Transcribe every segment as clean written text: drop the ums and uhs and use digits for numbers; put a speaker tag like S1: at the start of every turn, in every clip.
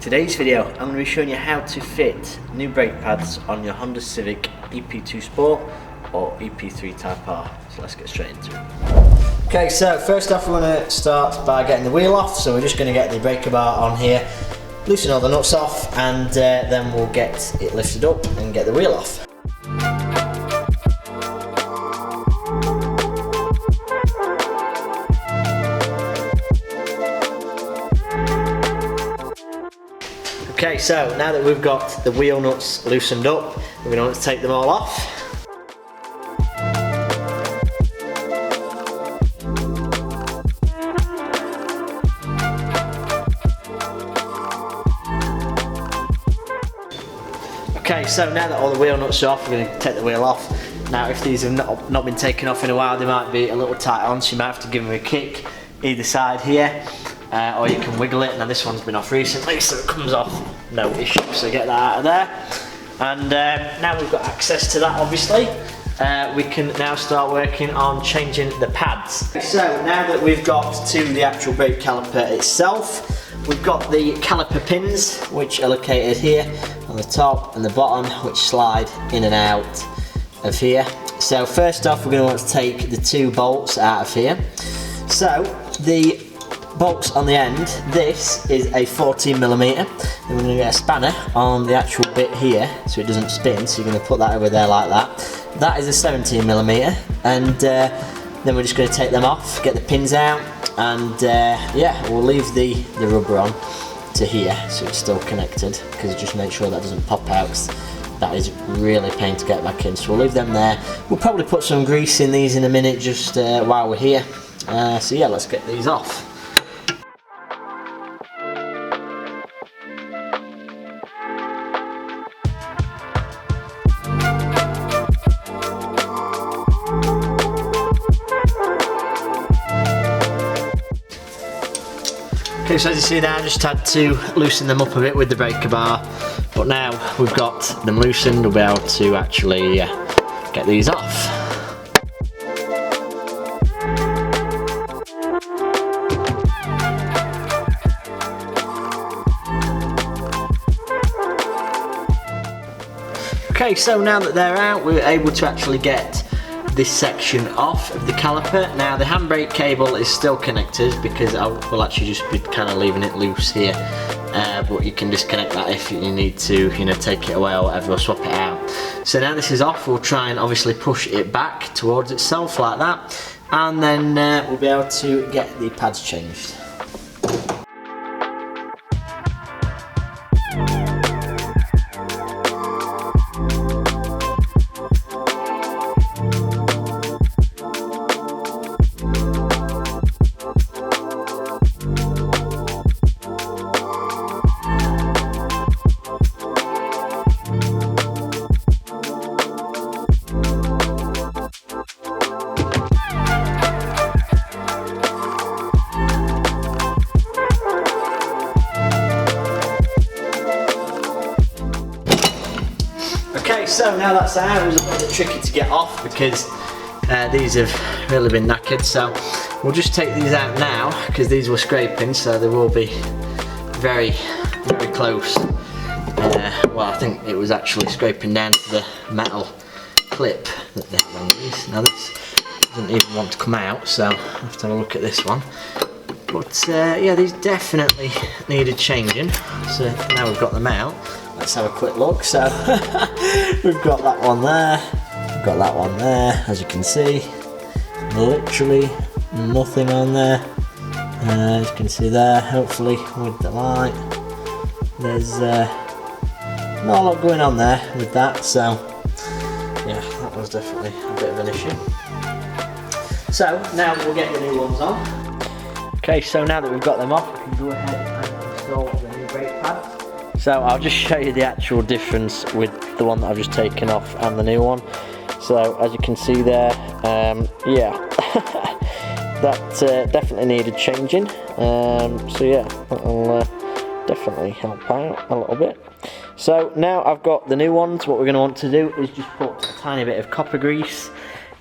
S1: Today's video, I'm going to be showing you how to fit new brake pads on your Honda Civic EP2 Sport or EP3 Type R. So let's get straight into it. Okay, so first off we're going to start by getting the wheel off. So we're just going to get the breaker bar on here, loosen all the nuts off, and then we'll get it lifted up and get the wheel off. Okay, so now that we've got the wheel nuts loosened up, we're going to take them all off. Okay, so now that all the wheel nuts are off, we're going to take the wheel off. Now if these have not been taken off in a while, they might be a little tight on, so you might have to give them a kick either side here. Or you can wiggle it. Now this one's been off recently, so it comes off no issue, so get that out of there. And now we've got access to that, obviously, we can now start working on changing the pads. So now that we've got to the actual brake caliper itself, we've got the caliper pins, which are located here on the top and the bottom, which slide in and out of here. So first off, we're going to want to take the two bolts out of here. So the bolts on the end, this is a 14mm, and we're going to get a spanner on the actual bit here so it doesn't spin, so you're going to put that over there like that. That is a 17mm, and then we're just going to take them off, get the pins out, and yeah, we'll leave the rubber on to here so it's still connected, because just make sure that doesn't pop out, because that is really a pain to get back in. So we'll leave them there. We'll probably put some grease in these in a minute just while we're here. So yeah, let's get these off. Okay, so as you see there, I just had to loosen them up a bit with the breaker bar, but now we've got them loosened, we'll be able to actually get these off. Okay, so now that they're out, we're able to actually get this section off of the caliper. Now the handbrake cable is still connected because I will actually just be kind of leaving it loose here, but you can disconnect that if you need to, you know, take it away or whatever, or swap it out. So now this is off, we'll try and obviously push it back towards itself like that, and then we'll be able to get the pads changed. Okay, so now that's out, it was a little bit tricky to get off because these have really been knackered, so we'll just take these out now because these were scraping, so they will be very, very close. Well, I think it was actually scraping down to the metal clip that they have on these. Now this doesn't even want to come out, so I'll have to have a look at this one. But yeah, these definitely needed changing, so now we've got them out. Let's have a quick look. So we've got that one there, we've got that one there, as you can see, literally nothing on there. As you can see there, hopefully with the light, there's not a lot going on there with that, so yeah, that was definitely a bit of an issue. So now we'll get the new ones on. Okay, so now that we've got them off, we can go ahead and install the new brake pads. So I'll just show you the actual difference with the one that I've just taken off and the new one. So as you can see there, yeah, that definitely needed changing. So yeah, that'll definitely help out a little bit. So now I've got the new ones. What we're going to want to do is just put a tiny bit of copper grease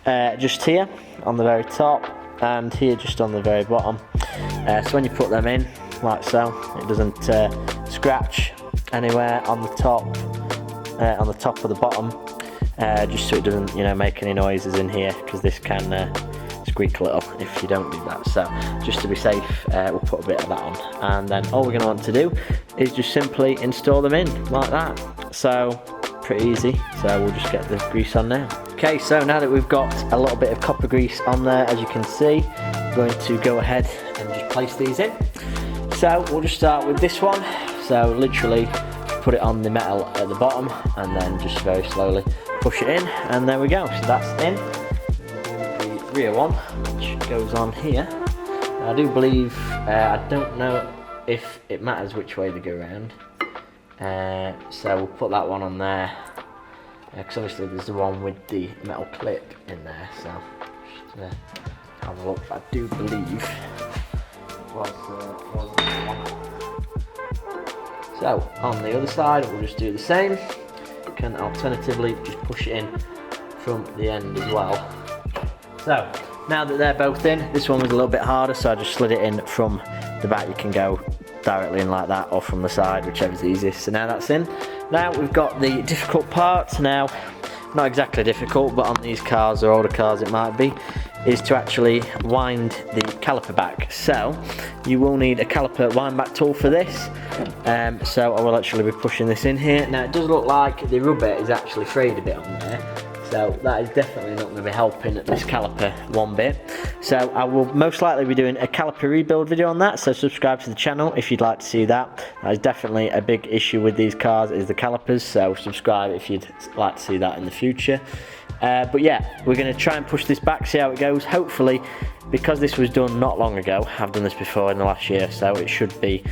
S1: just here on the very top and here just on the very bottom. So when you put them in, like so. It doesn't scratch anywhere on the top or the bottom, just so it doesn't, you know, make any noises in here, because this can squeak a little if you don't do that. So just to be safe, we'll put a bit of that on, and then all we're going to want to do is just simply install them in like that. So pretty easy. So we'll just get the grease on now. Okay, so now that we've got a little bit of copper grease on there, as you can see, I'm going to go ahead and just place these in. So we'll just start with this one. So literally put it on the metal at the bottom, and then just very slowly push it in, and there we go. So that's in. The rear one, which goes on here. I do believe, I don't know if it matters which way they go around. So we'll put that one on there, because obviously there's the one with the metal clip in there. So just have a look. I do believe it was that one. So on the other side, we'll just do the same. You can alternatively just push it in from the end as well. So now that they're both in, this one was a little bit harder, so I just slid it in from the back. You can go directly in like that, or from the side, whichever's easiest. So now that's in. Now we've got the difficult parts. Now, not exactly difficult, but on these cars or older cars it might be, is to actually wind the caliper back. So you will need a caliper wind back tool for this. So I will actually be pushing this in here. Now it does look like the rubber is actually frayed a bit on there, so that is definitely not going to be helping this caliper one bit. So I will most likely be doing a caliper rebuild video on that, so subscribe to the channel if you'd like to see that. That is definitely a big issue with these cars, is the calipers, so subscribe if you'd like to see that in the future. But yeah, we're going to try and push this back, see how it goes. Hopefully, because this was done not long ago, I've done this before in the last year, so it should be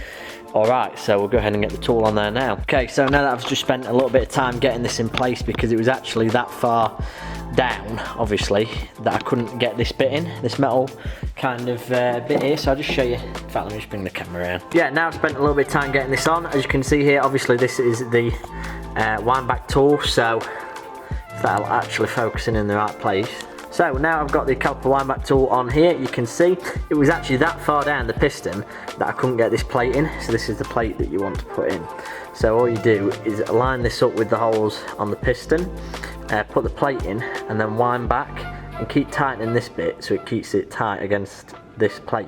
S1: alright. So we'll go ahead and get the tool on there now. Okay, so now that I've just spent a little bit of time getting this in place, because it was actually that far down, obviously, that I couldn't get this bit in, this metal kind of bit here. So I'll just show you. In fact, let me just bring the camera around. Yeah, now I've spent a little bit of time getting this on. As you can see here, obviously this is the wind back tool, so that'll actually focus in the right place. So now I've got the caliper wind back tool on here. You can see it was actually that far down the piston that I couldn't get this plate in. So this is the plate that you want to put in. So all you do is line this up with the holes on the piston, put the plate in, and then wind back and keep tightening this bit so it keeps it tight against this plate,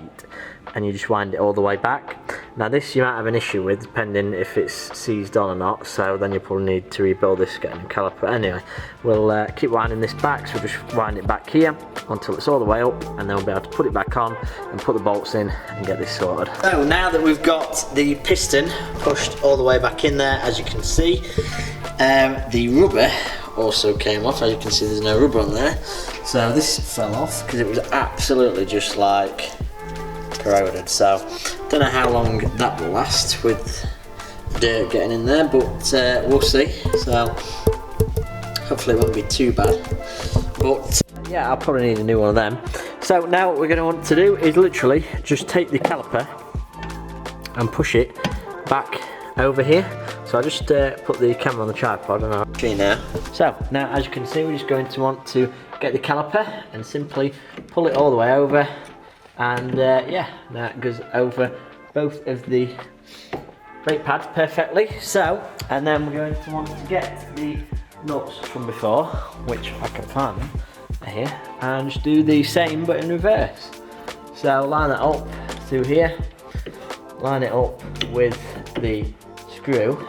S1: and you just wind it all the way back. Now this you might have an issue with, depending if it's seized on or not, so then you probably need to rebuild this, get a new caliper. Anyway, we'll keep winding this back, so we'll just wind it back here until it's all the way up, and then we'll be able to put it back on and put the bolts in and get this sorted. So now that we've got the piston pushed all the way back in there, as you can see, the rubber also came off. As you can see, there's no rubber on there, so this fell off because it was absolutely just like corroded. So don't know how long that will last with dirt getting in there, but we'll see. So hopefully it won't be too bad, but yeah, I'll probably need a new one of them. So now what we're going to want to do is literally just take the caliper and push it back over here. So I'll just put the camera on the tripod and I'll show you now. So now, as you can see, we're just going to want to get the caliper and simply pull it all the way over, and yeah, now it goes over both of the brake pads perfectly. So, and then we're going to want to get the nuts from before, which I can find them here, and just do the same but in reverse. So line it up through here, line it up with the screw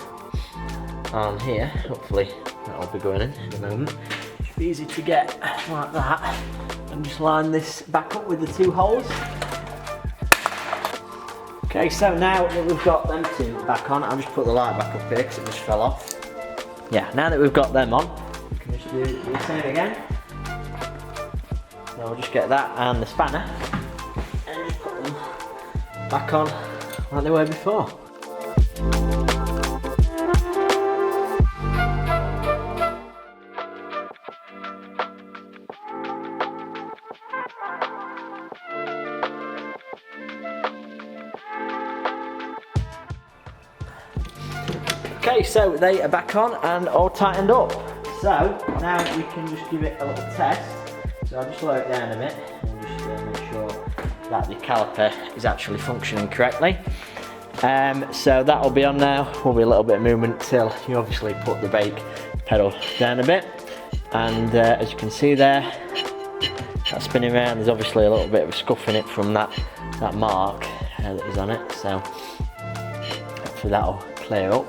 S1: on here. Hopefully that'll be going in a moment. Should be easy to get like that, and just line this back up with the two holes. Okay, so now that we've got them two back on, I'll just put the light back up here because it just fell off. Yeah, now that we've got them on, we can just do the same again. So I'll just get that and the spanner and just put them back on like they were before. Okay, so they are back on and all tightened up. So now we can just give it a little test. So I'll just lower it down a bit and just make sure that the caliper is actually functioning correctly. So that'll be on now. Will be a little bit of movement till you obviously put the brake pedal down a bit, and as you can see there, that's spinning around. There's obviously a little bit of a scuff in it from that mark that is on it, so hopefully that'll clear up.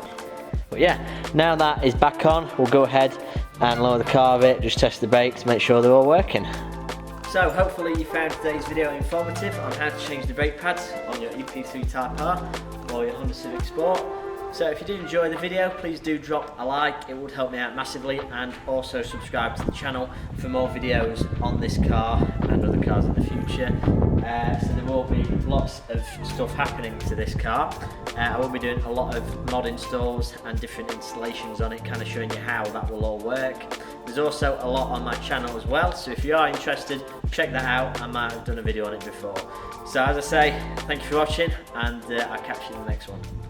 S1: But yeah, now that is back on, we'll go ahead and lower the car a bit, just test the brakes, make sure they're all working. So hopefully you found today's video informative on how to change the brake pads on your EP3 Type R or your Honda Civic Sport. So if you did enjoy the video, please do drop a like, it would help me out massively, and also subscribe to the channel for more videos on this car and other cars in the future. So there will be lots of stuff happening to this car. I will be doing a lot of mod installs and different installations on it, kind of showing you how that will all work. There's also a lot on my channel as well, so if you are interested, check that out. I might have done a video on it before. So as I say, thank you for watching, and I'll catch you in the next one.